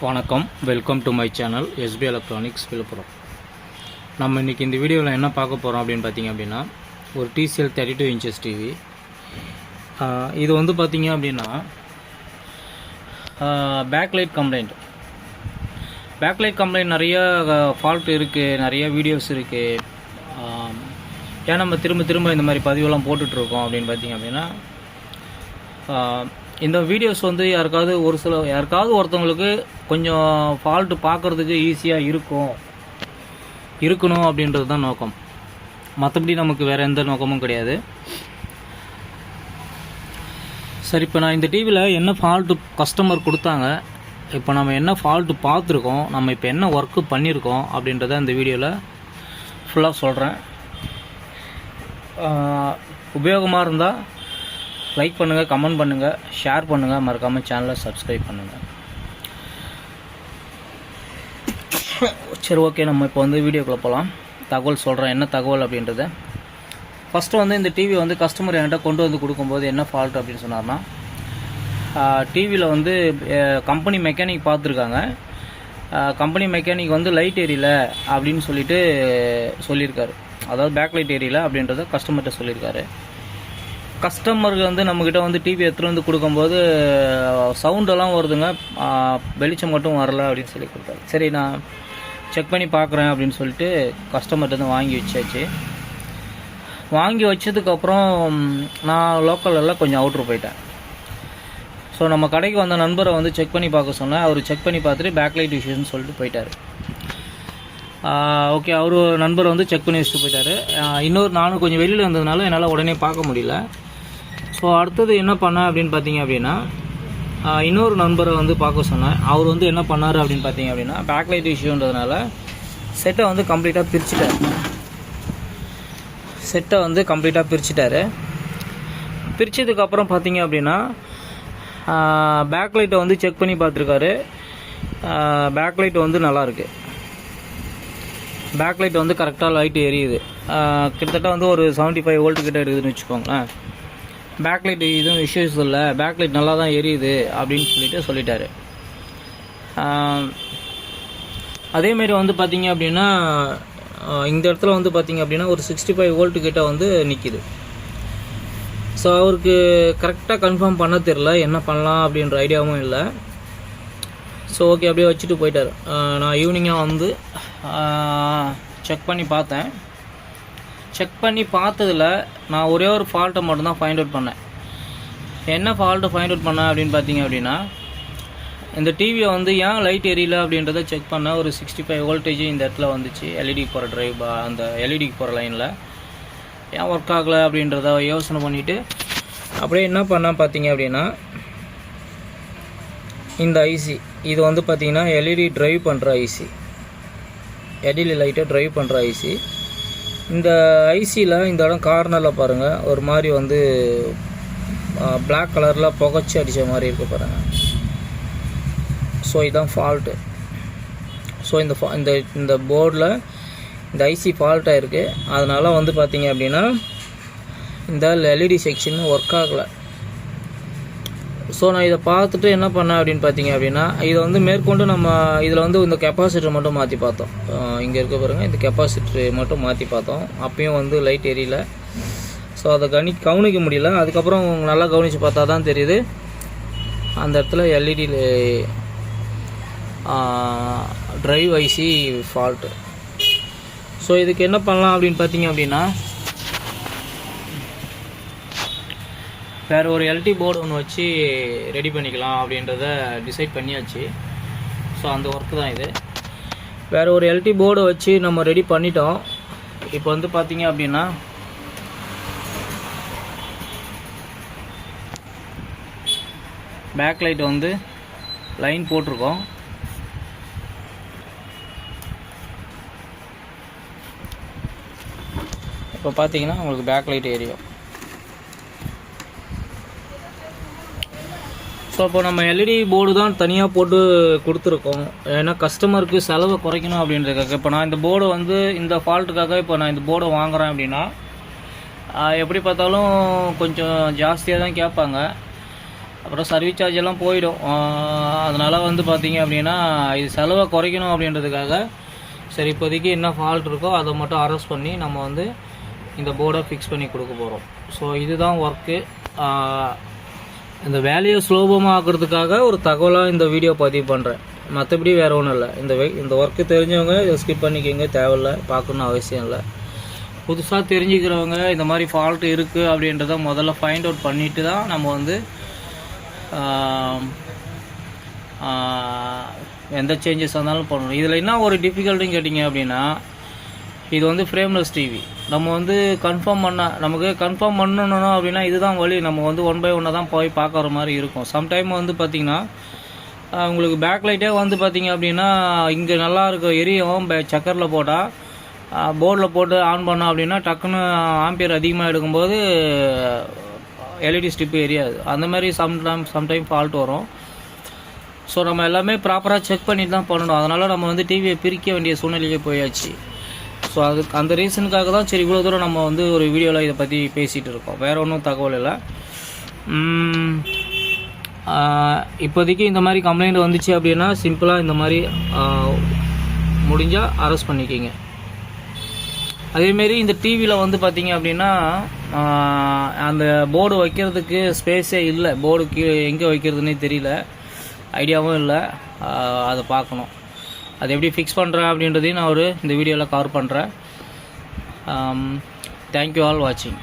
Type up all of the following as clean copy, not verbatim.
வணக்கம், welcome to my channel SP electronics Viluppuram. நம்ம இன்றைக்கி இந்த வீடியோவில் என்ன பார்க்க போகிறோம் அப்படின்னு பார்த்தீங்க அப்படின்னா, ஒரு TCL 32 inches டிவி. இது வந்து பார்த்தீங்க அப்படின்னா பேக்லைட் கம்ப்ளைண்ட் நிறைய ஃபால்ட் இருக்குது, நிறைய வீடியோஸ் இருக்குது. ஏன் நம்ம திரும்ப இந்த மாதிரி பதிவெல்லாம் போட்டுட்ருக்கோம் அப்படின்னு பார்த்தீங்க அப்படின்னா, இந்த வீடியோஸ் வந்து யாருக்காவது ஒருத்தவங்களுக்கு கொஞ்சம் ஃபால்ட்டு பார்க்குறதுக்கு ஈஸியாக இருக்கணும் அப்படின்றது தான் நோக்கம். மற்றபடி நமக்கு வேறு எந்த நோக்கமும் கிடையாது. சரி, இப்போ நான் இந்த டிவியில் என்ன ஃபால்ட்டு கஸ்டமர் கொடுத்தாங்க, இப்போ நம்ம என்ன ஃபால்ட்டு பார்த்துருக்கோம், நம்ம இப்போ என்ன ஒர்க்கு பண்ணியிருக்கோம் அப்படின்றத இந்த வீடியோவில் ஃபுல்லாக சொல்கிறேன். உபயோகமாக இருந்தால் லைக் பண்ணுங்கள், கமெண்ட் பண்ணுங்கள், ஷேர் பண்ணுங்கள், மறக்காமல் சேனலை சப்ஸ்கிரைப் பண்ணுங்கள். சரி, ஓகே, நம்ம இப்போ வந்து வீடியோக்குள்ளே போகலாம். தகவல் சொல்கிறேன், என்ன தகவல் அப்படின்றத. ஃபஸ்ட்டு வந்து இந்த டிவி வந்து கஸ்டமர் என்கிட்ட கொண்டு வந்து கொடுக்கும்போது என்ன ஃபால்ட் அப்படின்னு சொன்னார்னா, டிவியில் வந்து கம்பெனி மெக்கானிக் பார்த்துருக்காங்க. கம்பெனி மெக்கானிக் வந்து லைட் எரியல அப்படின்னு சொல்லியிருக்காரு. அதாவது பேக் லைட் எரியல அப்படின்றத கஸ்டமர்கிட்ட சொல்லியிருக்காரு. கஸ்டமருக்கு வந்து நம்மக்கிட்ட வந்து டிவி எடுத்துகிட்டு வந்து கொடுக்கும்போது சவுண்டெல்லாம் வருதுங்க, வெளிச்சம் மட்டும் வரல அப்படின்னு சொல்லி கொடுத்தாரு. சரி, நான் செக் பண்ணி பார்க்குறேன் அப்படின்னு சொல்லிட்டு கஸ்டமர்கிட்ட வந்து வாங்கி வச்சாச்சு. வாங்கி வச்சதுக்கப்புறம் நான் லோக்கலெல்லாம் கொஞ்சம் அவுட்ரு போயிட்டேன். ஸோ நம்ம கடைக்கு வந்த நண்பரை வந்து செக் பண்ணி பார்க்க சொன்னேன். அவர் செக் பண்ணி பார்த்துட்டு பேக்லைட் இஷ்யூஸ்ன்னு சொல்லிட்டு போயிட்டார். ஓகே, அவர் நண்பர் வந்து செக் பண்ணி வச்சுட்டு போயிட்டார். நானும் கொஞ்சம் வெளியில் இருந்ததுனால என்னால் உடனே பார்க்க முடியல. ஸோ அடுத்தது என்ன பண்ணேன் அப்படின்னு பார்த்தீங்க அப்படின்னா, இன்னொரு நண்பரை வந்து பார்க்க சொன்னேன். அவர் வந்து என்ன பண்ணார் அப்படின்னு பார்த்தீங்க அப்படின்னா, பேக்லைட் இஷ்யூன்றதுனால செட்டை வந்து கம்ப்ளீட்டாக பிரிச்சுட்டாரு. பிரித்ததுக்கப்புறம் பார்த்தீங்க அப்படின்னா, பேக்லைட்டை வந்து செக் பண்ணி பார்த்துருக்காரு. பேக்லைட் வந்து நல்லாயிருக்கு. பேக்லைட் வந்து கரெக்டாக லைட் எரியுது. கிட்டத்தட்ட வந்து ஒரு 75 வோல்ட் கிட்ட இருக்குதுன்னு வச்சுக்கோங்களேன். பேக்லைட் எதுவும் இஷ்யூஸ் இல்லை, பேக்லைட் நல்லா தான் எரியுது அப்படின்னு சொல்லிட்டாரு. அதேமாரி வந்து பார்த்தீங்க அப்படின்னா, இந்த இடத்துல வந்து பார்த்தீங்க அப்படின்னா ஒரு 65 வோல்ட் கிட்ட வந்து நிற்கிது. ஸோ அவருக்கு கரெக்டாக கன்ஃபார்ம் பண்ண தெரில, என்ன பண்ணலாம் அப்படின்ற ஐடியாவும் இல்லை. ஸோ ஓகே, அப்படியே வச்சுட்டு போயிட்டார். நான் ஈவினிங்காக வந்து செக் பண்ணி பார்த்தேன். செக் பண்ணி பார்த்ததில் நான் ஒரே ஒரு ஃபால்ட்டை மட்டும்தான் ஃபைண்ட் அவுட் பண்ணேன். என்ன ஃபால்ட்டை ஃபைண்ட் அவுட் பண்ணேன் அப்படின்னு பார்த்தீங்க அப்படின்னா, இந்த டிவியை வந்து ஏன் லைட் எரியல அப்படின்றத செக் பண்ண. ஒரு 65 வோல்டேஜ் இந்த இடத்துல வந்துச்சு. எல்இடிக்கு போகிற டிரைவ், அந்த எல்இடிக்கு போகிற லைனில் ஏன் ஒர்க் ஆகலை அப்படின்றத யோசனை பண்ணிவிட்டு அப்படியே என்ன பண்ணேன் பார்த்தீங்க அப்படின்னா, இந்த ஐசி இது வந்து பார்த்திங்கன்னா எல்இடி ட்ரைவ் பண்ணுற ஐசி, எல்இடி லைட்டை ட்ரைவ் பண்ணுற ஐசி. இந்த ஐசியில் இந்த இடம் கார்னரில் பாருங்கள், ஒரு மாதிரி வந்து பிளாக் கலரில் புகைச்சி அடித்த மாதிரி இருக்குது பாருங்கள். ஸோ இதுதான் ஃபால்ட்டு. ஸோ இந்த போர்டில் இந்த ஐசி ஃபால்ட்டாக இருக்குது. அதனால் வந்து பார்த்திங்க அப்படின்னா இந்த எல்இடி செக்ஷன் ஒர்க் ஆகலை. ஸோ நான் இதை பார்த்துட்டு என்ன பண்ணேன் அப்படின்னு பார்த்தீங்க அப்படின்னா, இதை வந்து மேற்கொண்டு நம்ம இதில் வந்து இந்த கெப்பாசிட்டர் மட்டும் மாற்றி பார்த்தோம். இங்கே இருக்க பாருங்கள், இந்த கெப்பாசிட்டர் மட்டும் மாற்றி பார்த்தோம். அப்பயும் வந்து லைட் எரியல. ஸோ அதை கவனிக்க முடியல. அதுக்கப்புறம் நல்லா கவனித்து பார்த்தா தான் தெரியுது அந்த இடத்துல LED drive IC fault. So இதுக்கு என்ன பண்ணலாம் அப்படின்னு பார்த்தீங்க அப்படின்னா, வேறு ஒரு எல்டி போர்டு ஒன்று வச்சு ரெடி பண்ணிக்கலாம் அப்படின்றத டிசைட் பண்ணியாச்சு. ஸோ அந்த ஒர்க்கு தான் இது. வேறு ஒரு எல்டி போர்டை வச்சு நம்ம ரெடி பண்ணிட்டோம். இப்போ வந்து பார்த்தீங்க அப்படின்னா, பேக் லைட் வந்து லைன் போட்டிருக்கோம். இப்போ பார்த்தீங்கன்னா உங்களுக்கு பேக் லைட் எரியும். ஸோ இப்போ நம்ம எல்இடி போர்டு தான் தனியாக போட்டு கொடுத்துருக்கோம். ஏன்னா கஸ்டமருக்கு செலவை குறைக்கணும் அப்படின்றதுக்காக. இப்போ நான் இந்த போர்டு வந்து இந்த ஃபால்ட்டுக்காக இப்போ நான் இந்த போர்டை வாங்குகிறேன் அப்படின்னா, எப்படி பார்த்தாலும் கொஞ்சம் ஜாஸ்தியாக தான் கேட்பாங்க. அப்புறம் சர்வீஸ் சார்ஜ் எல்லாம் போயிடும். அதனால் வந்து பார்த்திங்க அப்படின்னா இது செலவை குறைக்கணும் அப்படின்றதுக்காக சரி இப்போதைக்கு என்ன ஃபால்ட் இருக்கோ அதை மட்டும் அரெஸ்ட் பண்ணி நம்ம வந்து இந்த போர்டை ஃபிக்ஸ் பண்ணி கொடுக்க போகிறோம். ஸோ இதுதான் ஒர்க்கு. இந்த வேலையை சுலபமாக ஆக்கிறதுக்காக ஒரு தகவலாக இந்த வீடியோ பதிவு பண்ணுறேன். மற்றபடி வேறு ஒன்றும் இல்லை. இந்த ஒர்க்கு தெரிஞ்சவங்க இதை ஸ்கிப் பண்ணிக்கோங்க, தேவையில்லை, பார்க்கணுன்னு அவசியம் இல்லை. புதுசாக தெரிஞ்சுக்கிறவங்க இந்த மாதிரி ஃபால்ட் இருக்குது அப்படின்றத முதல்ல ஃபைண்ட் அவுட் பண்ணிவிட்டு தான் நம்ம வந்து எந்த சேஞ்சஸ் இருந்தாலும் பண்ணணும். இதில் என்ன ஒரு டிஃபிகல்ட்டின்னு கேட்டிங்க அப்படின்னா, இது வந்து ஃப்ரேம்லெஸ் டிவி. நம்ம வந்து நமக்கு கன்ஃபார்ம் பண்ணணும் அப்படின்னா இதுதான் வழி. நம்ம வந்து 1 by 1 தான் போய் பார்க்குற மாதிரி இருக்கும். சம்டைம் வந்து பார்த்திங்கன்னா உங்களுக்கு பேக் லைட்டே வந்து பார்த்திங்க அப்படின்னா இங்கே நல்லா இருக்கும், எரியும். சக்கரில் போட்டால் போர்டில் போட்டு ஆன் பண்ணோம் அப்படின்னா டக்குன்னு ஆம்பியர் அதிகமாக எடுக்கும்போது எல்இடி ஸ்ட்ரிப்பு எரியாது. அந்த மாதிரி சம்டைம் ஃபால்ட் வரும். ஸோ நம்ம எல்லாமே ப்ராப்பராக செக் பண்ணிட்டு தான் பண்ணணும். அதனால் நம்ம வந்து டிவியை பிரிக்க வேண்டிய சூழ்நிலையே போயாச்சு. ஸோ அந்த ரீசனுக்காக தான் சரி இவ்வளோ தூரம் நம்ம வந்து ஒரு வீடியோவில் இதை பற்றி பேசிகிட்டு இருக்கோம். வேறு ஒன்றும் தகவல் இல்லை. இப்போதைக்கு இந்த மாதிரி கம்ப்ளைண்ட் வந்துச்சு அப்படின்னா சிம்பிளாக இந்த மாதிரி முடிஞ்சால் அரெஸ்ட் பண்ணிக்கிங்க. அதேமாரி இந்த டிவியில் வந்து பார்த்திங்க அப்படின்னா அந்த போர்டு வைக்கிறதுக்கு ஸ்பேஸே இல்லை. போர்டு எங்கே வைக்கிறதுனே தெரியல, ஐடியாவும் இல்லை. அதை பார்க்கணும். அது எப்படி ஃபிக்ஸ் பண்ணுறேன் அப்படின்றதையும் நான் இந்த வீடியோவில் கவர் பண்ணுறேன். தேங்க்யூ ஆல் வாட்சிங்.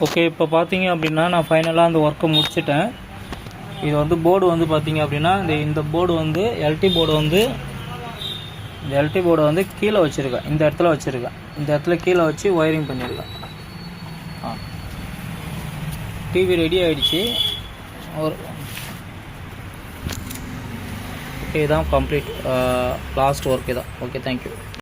ஓகே, இப்போ பார்த்தீங்க அப்படின்னா நான் ஃபைனலாக அந்த ஒர்க்கை முடிச்சிட்டேன். இது வந்து போர்டு வந்து பார்த்திங்க அப்படின்னா இந்த போர்டு வந்து எல்டி போர்டை வந்து கீழே வச்சுருக்கேன். இந்த இடத்துல வச்சுருக்கேன். இந்த இடத்துல கீழே வச்சு ஒயரிங் பண்ணியிருக்கேன். டிவி ரெடி ஆகிடுச்சு. ஓகே, இதான் கம்ப்ளீட் லாஸ்ட் ஒர்க் இதான். Okay, thank you.